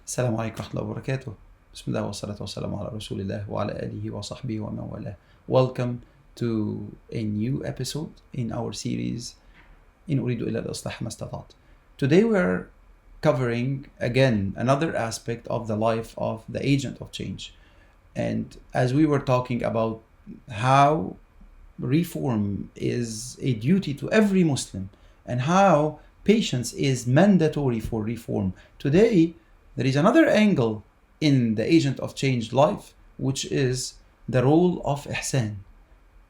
السلام عليكم ورحمة الله وبركاته. بسم الله والصلاة والسلام على رسول الله وعلى آله وصحبه ومن والاه. Welcome to a new episode in our series إن أريد إلا الإصلاح ما استطعت. Today we're covering again another aspect of the life of the agent of change. And as we were talking about how reform is a duty to every Muslim and how patience is mandatory for reform, today there is another angle in the agent of change life, which is the role of Ihsan.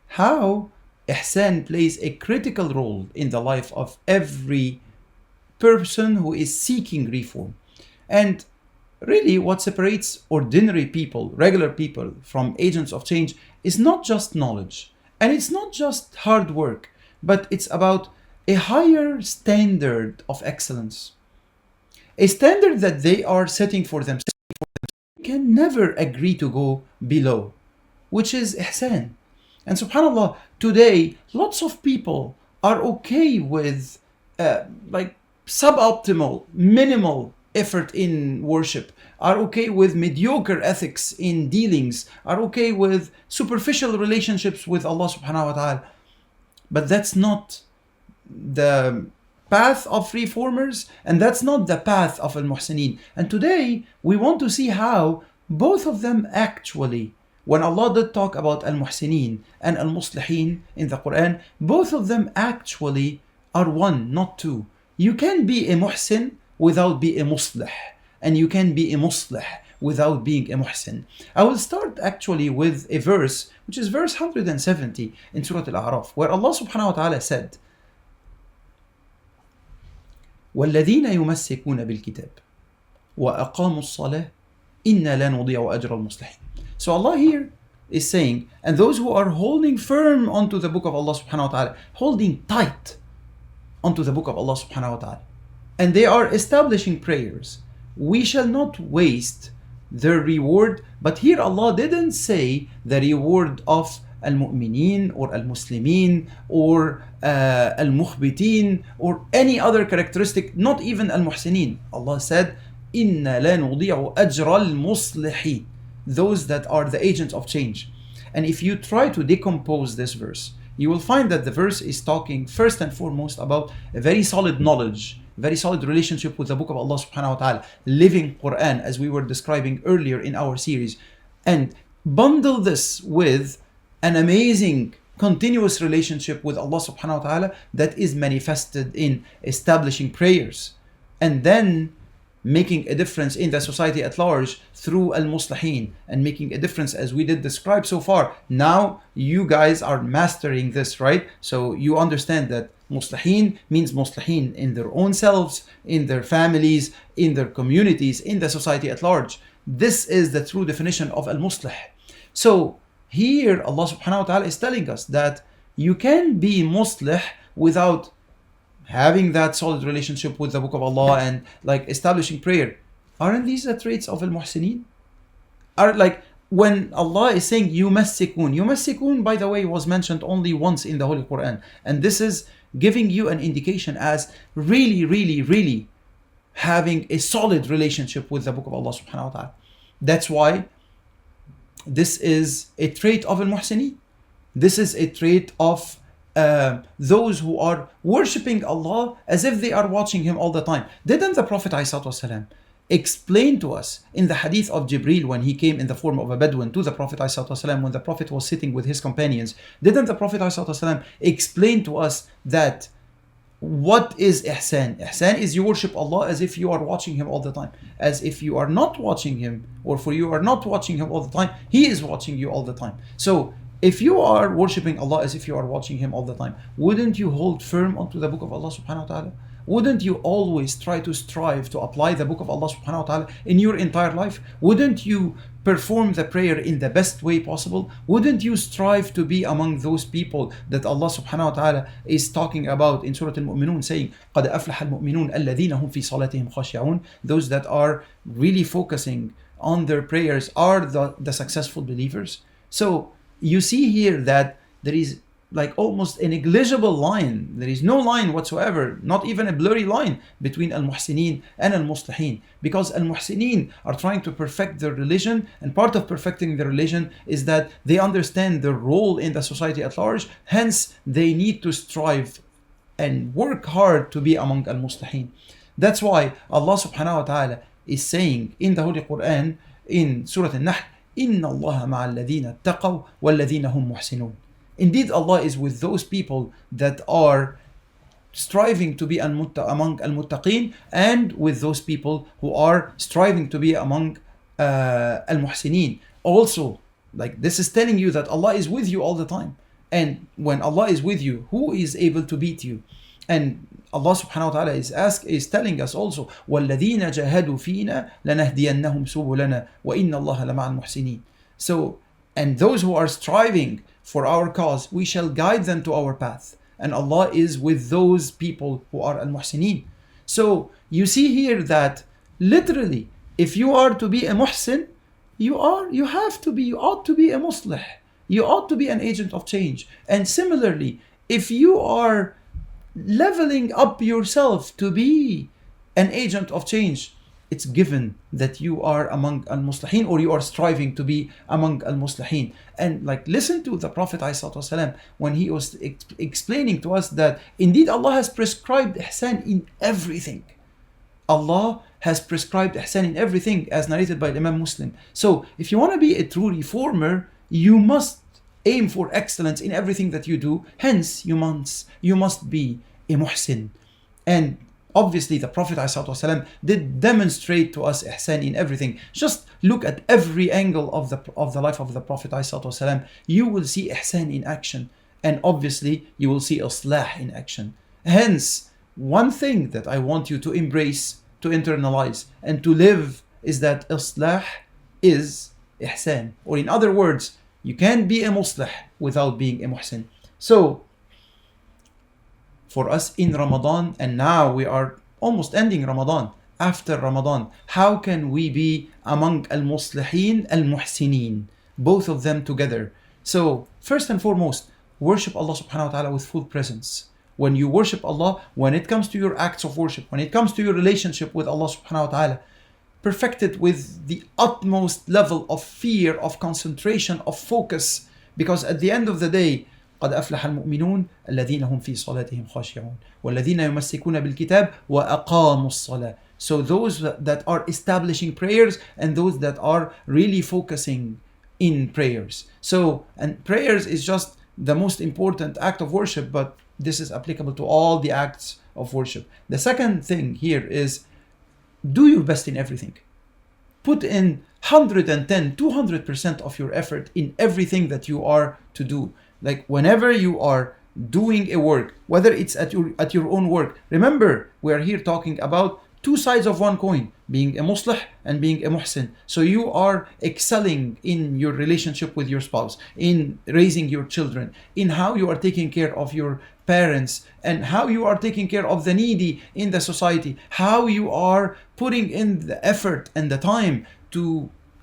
How Ihsan plays a critical role in the life of every person who is seeking reform. And really what separates ordinary people, regular people, from agents of change is not just knowledge, and it's not just hard work, but it's about a higher standard of excellence. A standard that they are setting for themselves, can never agree to go below, which is Ihsan. And subhanAllah, today, lots of people are okay with suboptimal, minimal effort in worship, are okay with mediocre ethics in dealings, are okay with superficial relationships with Allah subhanahu wa ta'ala. But that's not the path of reformers, and that's not the path of al-Muhsineen. And today we want to see how both of them actually, when Allah did talk about al-Muhsineen and al-Muslihin in the Quran, both of them actually are one, not two. You can be a Muhsin without being a Muslih, and you can be a Muslih without being a Muhsin. I will start actually with a verse, which is verse 170 in Surah Al-A'raf, where Allah subhanahu wa ta'ala said, والذين يمسكون بالكتاب وأقاموا الصلاة إنا لا نضيع أجر المصلحين. So Allah here is saying, and those who are holding firm onto the book of Allah subhanahu wa ta'ala, holding tight onto the book of Allah subhanahu wa ta'ala, and they are establishing prayers, we shall not waste their reward. But here Allah didn't say the reward of al-mu'mineen or al-muslimin or al-mukhbitin or any other characteristic, not even al-muhsineen. Allah said, إِنَّا لَا نُضِيعُ أَجْرَ الْمُصْلِحِينَ, those that are the agents of change. And if you try to decompose this verse, you will find that the verse is talking first and foremost about a very solid knowledge, very solid relationship with the book of Allah subhanahu wa ta'ala, living Quran as we were describing earlier in our series, and bundle this with an amazing continuous relationship with Allah subhanahu wa ta'ala that is manifested in establishing prayers and then making a difference in the society at large through al-muslihin, and making a difference as we did describe so far. Now you guys are mastering this, right? So you understand that muslihin means muslihin in their own selves, in their families, in their communities, in the society at large. This is the true definition of al-muslih. So here Allah subhanahu wa ta'ala is telling us that you can be muslih without having that solid relationship with the book of Allah and like establishing prayer. Aren't these the traits of al-muhsineen? Are like when Allah is saying yumassikun, by the way, was mentioned only once in the Holy Quran, and this is giving you an indication as really having a solid relationship with the book of Allah subhanahu wa ta'ala. That's why this is a trait of al-muhsineen. This is a trait of those who are worshipping Allah as if they are watching Him all the time. Didn't the Prophet ﷺ explain to us in the hadith of Jibreel when he came in the form of a Bedouin to the Prophet ﷺ, when the Prophet was sitting with his companions, didn't the Prophet ﷺ explain to us that what is Ihsan? Ihsan is you worship Allah as if you are watching Him all the time. As if you are not watching Him, or for you are not watching Him all the time, He is watching you all the time. So if you are worshipping Allah as if you are watching Him all the time, wouldn't you hold firm onto the book of Allah subhanahu wa ta'ala? Wouldn't you always try to strive to apply the book of Allah subhanahu wa ta'ala in your entire life? Wouldn't you perform the prayer in the best way possible? Wouldn't you strive to be among those people that Allah subhanahu wa ta'ala is talking about in Surah Al-Mu'minun, saying, قَدْ أَفْلَحَ الْمُؤْمِنُونَ الَّذِينَ هُمْ فِي صَلَاتِهِمْ خَاشِعُونَ, those that are really focusing on their prayers are the successful believers. So you see here that there is like almost a negligible line. There is no line whatsoever, not even a blurry line between al-muhsinin and al-muslihin, because al-muhsinin are trying to perfect their religion, and part of perfecting the religion is that they understand their role in the society at large. Hence they need to strive and work hard to be among al-muslihin. That's why Allah subhanahu wa ta'ala is saying in the Holy Quran in Surah Al-Nahl, إِنَّ اللَّهَ مَعَ الَّذِينَ اتَّقَوْا وَالَّذِينَ هُمْ مُحْسِنُونَ. Indeed, Allah is with those people that are striving to be among al-muttaqeen, and with those people who are striving to be among al-muhsinin. Also, like this is telling you that Allah is with you all the time. And when Allah is with you, who is able to beat you? And Allah subhanahu wa ta'ala is telling us also, وَالَّذِينَ جَاهَدُوا فِينَا لَنَهْدِيَنَّهُمْ سُبُلَنَا وَإِنَّ اللَّهَ لَمَعَ الْمُحْسِنِينَ. So, and those who are striving for our cause, we shall guide them to our path. And Allah is with those people who are al-muhsinin. So you see here that literally, if you are to be a muhsin, you ought to be a muslih. You ought to be an agent of change. And similarly, if you are leveling up yourself to be an agent of change, it's given that you are among al-muslihin, or you are striving to be among al-muslihin. And like, listen to the Prophet ﷺ when he was explaining to us that indeed Allah has prescribed ihsan in everything. Allah has prescribed ihsan in everything, as narrated by Imam Muslim. So if you want to be a true reformer, you must aim for excellence in everything that you do. Hence, you must be a muhsin. And obviously, the Prophet ﷺ did demonstrate to us ihsan in everything. Just look at every angle of the life of the Prophet ﷺ. You will see ihsan in action, and obviously, you will see islah in action. Hence, one thing that I want you to embrace, to internalize, and to live is that islah is ihsan. Or in other words, you can't be a muslih without being a muhsin. So, for us in Ramadan, and now we are almost ending Ramadan, after Ramadan, how can we be among al-muslihin, al-muhsinin, both of them together? So, first and foremost, worship Allah subhanahu wa ta'ala with full presence. When you worship Allah, when it comes to your acts of worship, when it comes to your relationship with Allah subhanahu wa ta'ala, perfect it with the utmost level of fear, of concentration, of focus, because at the end of the day, قد أفلح المؤمنون الذين هم في صلاتهم خاشعون والذين يمسكون بالكتاب وأقاموا الصلاة. So those that are establishing prayers, and those that are really focusing in prayers. So, and prayers is just the most important act of worship, but this is applicable to all the acts of worship. The second thing here is, do your best in everything. Put in 110, 200% of your effort in everything that you are to do. Like whenever you are doing a work, whether it's at your own work, remember we are here talking about two sides of one coin, being a muslih and being a muhsin. So you are excelling in your relationship with your spouse, in raising your children, in how you are taking care of your parents, and how you are taking care of the needy in the society, how you are putting in the effort and the time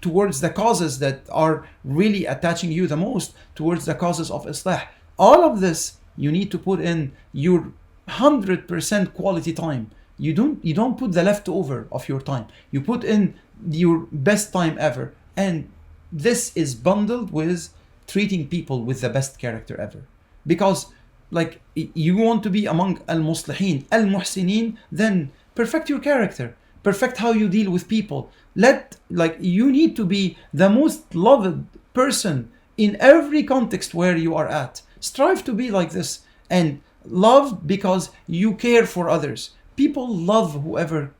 towards the causes that are really attaching you the most, towards the causes of Islah. All of this, you need to put in your 100% quality time. You don't put the leftover of your time. You put in your best time ever. And this is bundled with treating people with the best character ever. Because like you want to be among al-muslihin, al-muhsinin, then perfect your character. Perfect how you deal with people. You need to be the most loved person in every context where you are at. Strive to be like this, and love because you care for others. People love whosoever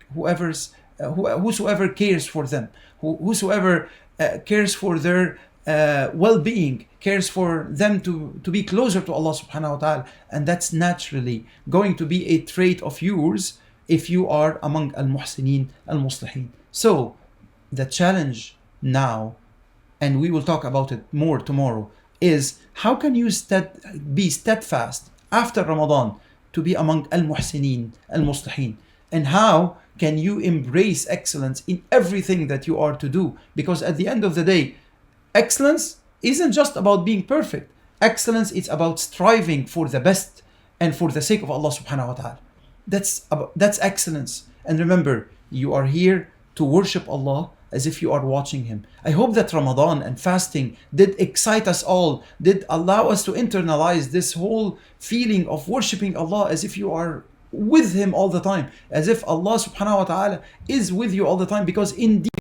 cares for them, whosoever cares for their well-being, cares for them to be closer to Allah subhanahu wa ta'ala. And that's naturally going to be a trait of yours if you are among al-muhsinin, al-muslihin. So, the challenge now, and we will talk about it more tomorrow, is how can you be steadfast after Ramadan to be among al-muhsinin, al-muslihin? And how can you embrace excellence in everything that you are to do? Because at the end of the day, excellence isn't just about being perfect. Excellence is about striving for the best and for the sake of Allah subhanahu wa ta'ala. That's excellence. And remember, you are here to worship Allah as if you are watching Him. I hope that Ramadan and fasting did excite us all, did allow us to internalize this whole feeling of worshiping Allah as if you are with Him all the time, as if Allah subhanahu wa ta'ala is with you all the time, because indeed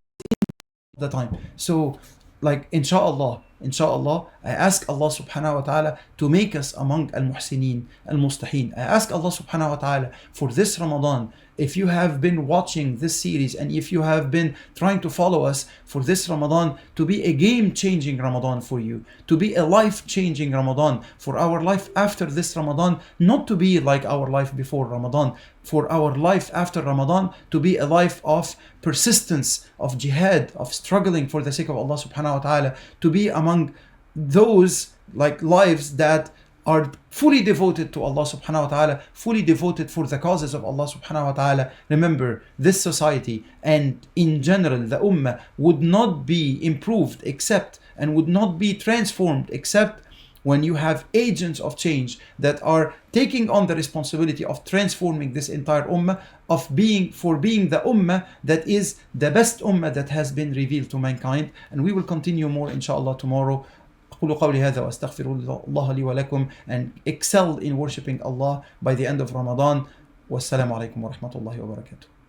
the time. So, like, inshallah, I ask Allah subhanahu wa ta'ala to make us among al-muhsineen, al-mustahin. I ask Allah subhanahu wa ta'ala for this Ramadan, if you have been watching this series and if you have been trying to follow us, for this Ramadan to be a game-changing Ramadan for you, to be a life-changing Ramadan, for our life after this Ramadan not to be like our life before Ramadan, for our life after Ramadan to be a life of persistence, of jihad, of struggling for the sake of Allah subhanahu wa ta'ala, to be among those like lives that are fully devoted to Allah subhanahu wa ta'ala, fully devoted for the causes of Allah subhanahu wa ta'ala. Remember, this society and in general the ummah would not be improved except, and would not be transformed except when you have agents of change that are taking on the responsibility of transforming this entire ummah, of being the ummah that is the best ummah that has been revealed to mankind. And we will continue more inshallah tomorrow. أقول قولي هذا وأستغفر الله لي ولكم, and excel in worshipping Allah by the end of Ramadan. والسلام عليكم ورحمة الله وبركاته.